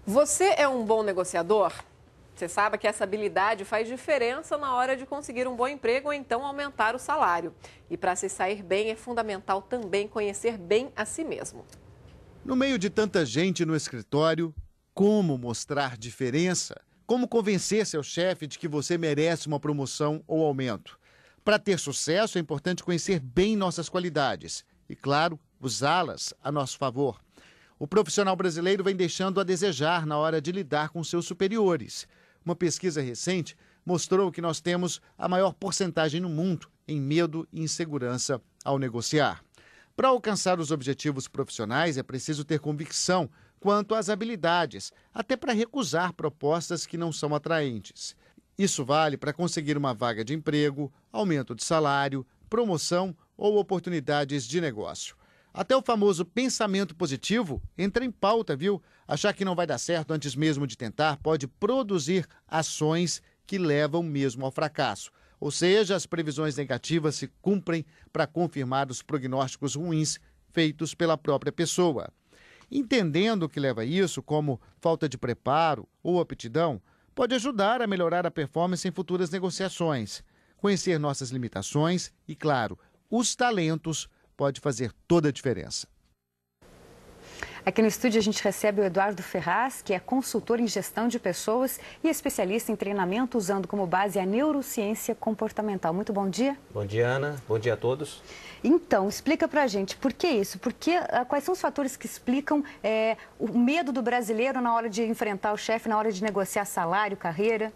Você é um bom negociador? Você sabe que essa habilidade faz diferença na hora de conseguir um bom emprego ou então aumentar o salário. E para se sair bem, é fundamental também conhecer bem a si mesmo. No meio de tanta gente no escritório, como mostrar diferença? Como convencer seu chefe de que você merece uma promoção ou aumento? Para ter sucesso, é importante conhecer bem nossas qualidades e, claro, usá-las a nosso favor. O profissional brasileiro vem deixando a desejar na hora de lidar com seus superiores. Uma pesquisa recente mostrou que nós temos a maior porcentagem no mundo em medo e insegurança ao negociar. Para alcançar os objetivos profissionais, é preciso ter convicção quanto às habilidades, até para recusar propostas que não são atraentes. Isso vale para conseguir uma vaga de emprego, aumento de salário, promoção ou oportunidades de negócio. Até o famoso pensamento positivo entra em pauta, viu? Achar que não vai dar certo antes mesmo de tentar pode produzir ações que levam mesmo ao fracasso. Ou seja, as previsões negativas se cumprem para confirmar os prognósticos ruins feitos pela própria pessoa. Entendendo o que leva a isso, como falta de preparo ou aptidão, pode ajudar a melhorar a performance em futuras negociações. Conhecer nossas limitações e, claro, os talentos pode fazer toda a diferença. Aqui no estúdio a gente recebe o Eduardo Ferraz, que é consultor em gestão de pessoas e especialista em treinamento usando como base a neurociência comportamental. Muito bom dia. Bom dia, Ana. Bom dia a todos. Então, explica pra gente, por que isso? Quais são os fatores que explicam o medo do brasileiro na hora de enfrentar o chefe, na hora de negociar salário, carreira?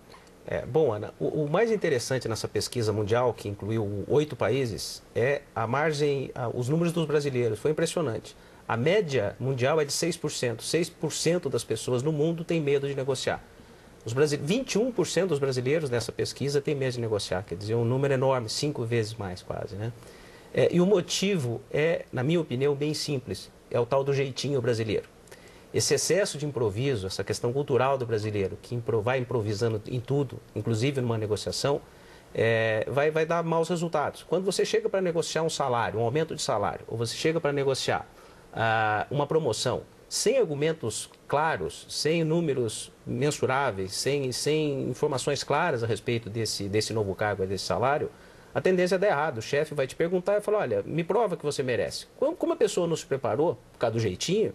Bom, Ana, o mais interessante nessa pesquisa mundial, que incluiu 8 países, é a margem, os números dos brasileiros. Foi impressionante. A média mundial é de 6%. 6% das pessoas no mundo têm medo de negociar. 21% dos brasileiros nessa pesquisa têm medo de negociar. Quer dizer, um número enorme, 5 vezes mais quase, né? E o motivo é, na minha opinião, bem simples. É o tal do jeitinho brasileiro. Esse excesso de improviso, essa questão cultural do brasileiro, que vai improvisando em tudo, inclusive numa negociação, vai dar maus resultados. Quando você chega para negociar um salário, um aumento de salário, ou você chega para negociar uma promoção, sem argumentos claros, sem números mensuráveis, sem informações claras a respeito desse novo cargo, desse salário, a tendência é dar errado. O chefe vai te perguntar e falar, olha, me prova que você merece. Como a pessoa não se preparou, por causa do jeitinho,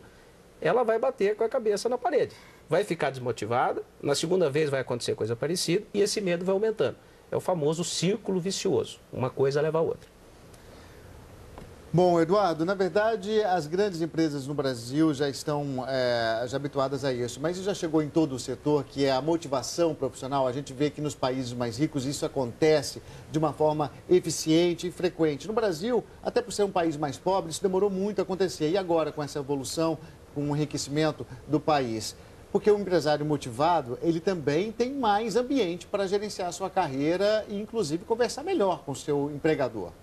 ela vai bater com a cabeça na parede. Vai ficar desmotivada, na segunda vez vai acontecer coisa parecida e esse medo vai aumentando. É o famoso círculo vicioso. Uma coisa leva a outra. Bom, Eduardo, na verdade, as grandes empresas no Brasil já estão já habituadas a isso, mas isso já chegou em todo o setor, que é a motivação profissional. A gente vê que nos países mais ricos isso acontece de uma forma eficiente e frequente. No Brasil, até por ser um país mais pobre, isso demorou muito a acontecer. E agora, com essa evolução, com o enriquecimento do país? Porque o empresário motivado, ele também tem mais ambiente para gerenciar a sua carreira e, inclusive, conversar melhor com o seu empregador.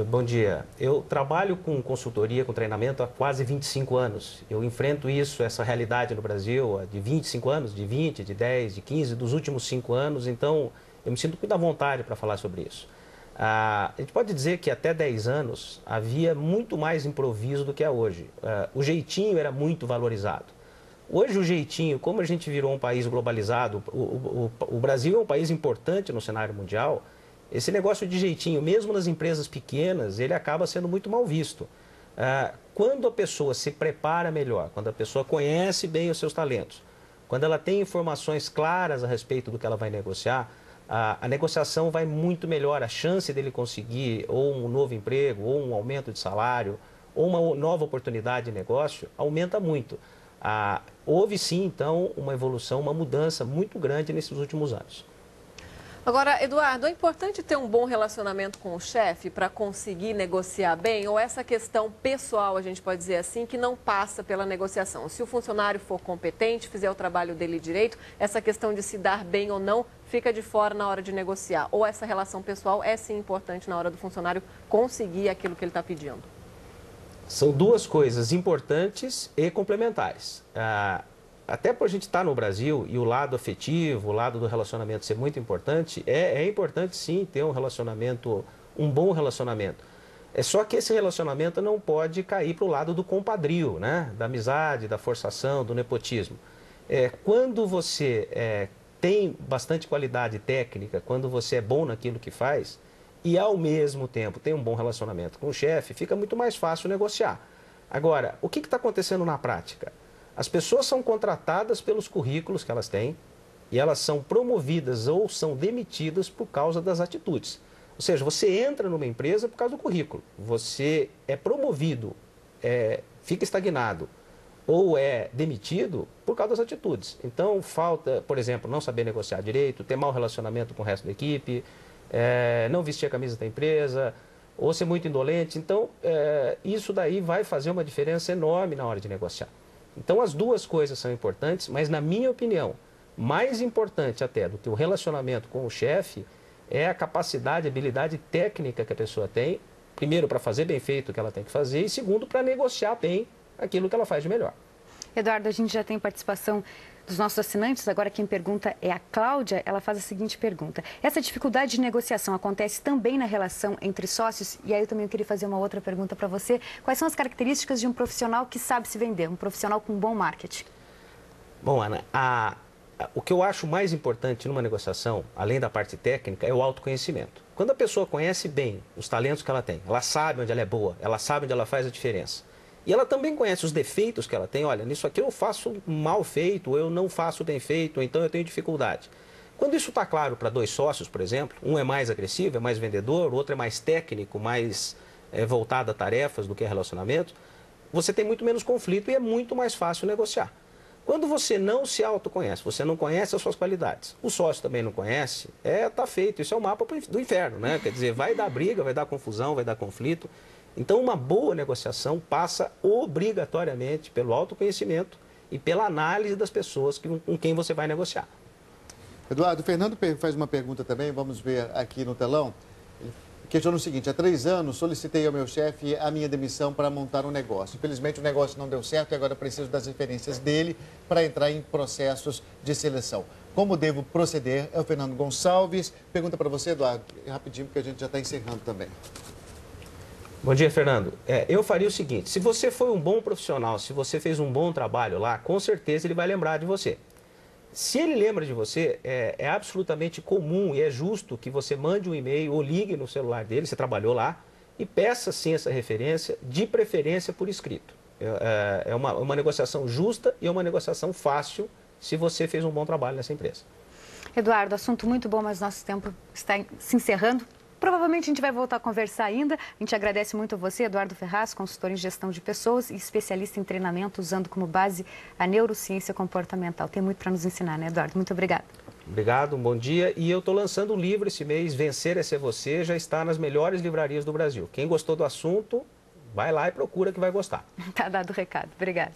Bom dia. Eu trabalho com consultoria, com treinamento há quase 25 anos. Eu enfrento essa realidade no Brasil há de 25 anos, de 20, de 10, de 15, dos últimos 5 anos. Então, eu me sinto muito à vontade para falar sobre isso. A gente pode dizer que até 10 anos havia muito mais improviso do que é hoje. O jeitinho era muito valorizado. Hoje o jeitinho, como a gente virou um país globalizado, o Brasil é um país importante no cenário mundial, esse negócio de jeitinho, mesmo nas empresas pequenas, ele acaba sendo muito mal visto. Quando a pessoa se prepara melhor, quando a pessoa conhece bem os seus talentos, quando ela tem informações claras a respeito do que ela vai negociar, a negociação vai muito melhor. A chance dele conseguir ou um novo emprego, ou um aumento de salário, ou uma nova oportunidade de negócio, aumenta muito. Houve sim, então, uma evolução, uma mudança muito grande nesses últimos anos. Agora, Eduardo, é importante ter um bom relacionamento com o chefe para conseguir negociar bem? Ou essa questão pessoal, a gente pode dizer assim, que não passa pela negociação? Se o funcionário for competente, fizer o trabalho dele direito, essa questão de se dar bem ou não fica de fora na hora de negociar? Ou essa relação pessoal é sim importante na hora do funcionário conseguir aquilo que ele está pedindo? São duas coisas importantes e complementares. Até por a gente estar no Brasil e o lado afetivo, o lado do relacionamento ser muito importante, é importante sim ter um bom relacionamento. É só que esse relacionamento não pode cair para o lado do compadrio, né? Da amizade, da forçação, do nepotismo. Quando você tem bastante qualidade técnica, quando você é bom naquilo que faz e ao mesmo tempo tem um bom relacionamento com o chefe, fica muito mais fácil negociar. Agora, o que está acontecendo na prática? As pessoas são contratadas pelos currículos que elas têm e elas são promovidas ou são demitidas por causa das atitudes. Ou seja, você entra numa empresa por causa do currículo, você é promovido, fica estagnado ou é demitido por causa das atitudes. Então, falta, por exemplo, não saber negociar direito, ter mau relacionamento com o resto da equipe, não vestir a camisa da empresa, ou ser muito indolente. Então, isso daí vai fazer uma diferença enorme na hora de negociar. Então, as duas coisas são importantes, mas, na minha opinião, mais importante até do que o relacionamento com o chefe é a capacidade, a habilidade técnica que a pessoa tem, primeiro, para fazer bem feito o que ela tem que fazer, e segundo, para negociar bem aquilo que ela faz de melhor. Eduardo, a gente já tem participação dos nossos assinantes. Agora quem pergunta é a Cláudia. Ela faz a seguinte pergunta: essa dificuldade de negociação acontece também na relação entre sócios? E aí eu também queria fazer uma outra pergunta para você. Quais são as características de um profissional que sabe se vender, um profissional com bom marketing? Bom, Ana, o que eu acho mais importante numa negociação, além da parte técnica, é o autoconhecimento. Quando a pessoa conhece bem os talentos que ela tem, ela sabe onde ela é boa, ela sabe onde ela faz a diferença. E ela também conhece os defeitos que ela tem. Olha, nisso aqui eu faço mal feito, ou eu não faço bem feito, ou então eu tenho dificuldade. Quando isso está claro para dois sócios, por exemplo, um é mais agressivo, é mais vendedor, o outro é mais técnico, mais voltado a tarefas do que a relacionamento, você tem muito menos conflito e é muito mais fácil negociar. Quando você não se autoconhece, você não conhece as suas qualidades, o sócio também não conhece, tá feito. Isso é o mapa do inferno, né? Quer dizer, vai dar briga, vai dar confusão, vai dar conflito. Então, uma boa negociação passa obrigatoriamente pelo autoconhecimento e pela análise das pessoas com quem você vai negociar. Eduardo, o Fernando faz uma pergunta também, vamos ver aqui no telão. Ele questiona o seguinte: há 3 anos solicitei ao meu chefe a minha demissão para montar um negócio. Infelizmente o negócio não deu certo e agora preciso das referências dele para entrar em processos de seleção. Como devo proceder? É o Fernando Gonçalves. Pergunta para você, Eduardo, rapidinho, porque a gente já está encerrando também. Bom dia, Fernando. Eu faria o seguinte: se você foi um bom profissional, se você fez um bom trabalho lá, com certeza ele vai lembrar de você. Se ele lembra de você, é absolutamente comum e é justo que você mande um e-mail ou ligue no celular dele, você trabalhou lá, e peça sim essa referência, de preferência por escrito. É uma negociação justa e é uma negociação fácil se você fez um bom trabalho nessa empresa. Eduardo, assunto muito bom, mas nosso tempo está se encerrando. Provavelmente a gente vai voltar a conversar ainda. A gente agradece muito a você, Eduardo Ferraz, consultor em gestão de pessoas e especialista em treinamento, usando como base a neurociência comportamental. Tem muito para nos ensinar, né, Eduardo? Muito obrigado. Obrigado, um bom dia. E eu estou lançando um livro esse mês, Vencer é Ser Você, já está nas melhores livrarias do Brasil. Quem gostou do assunto, vai lá e procura que vai gostar. Tá dado o recado. Obrigada.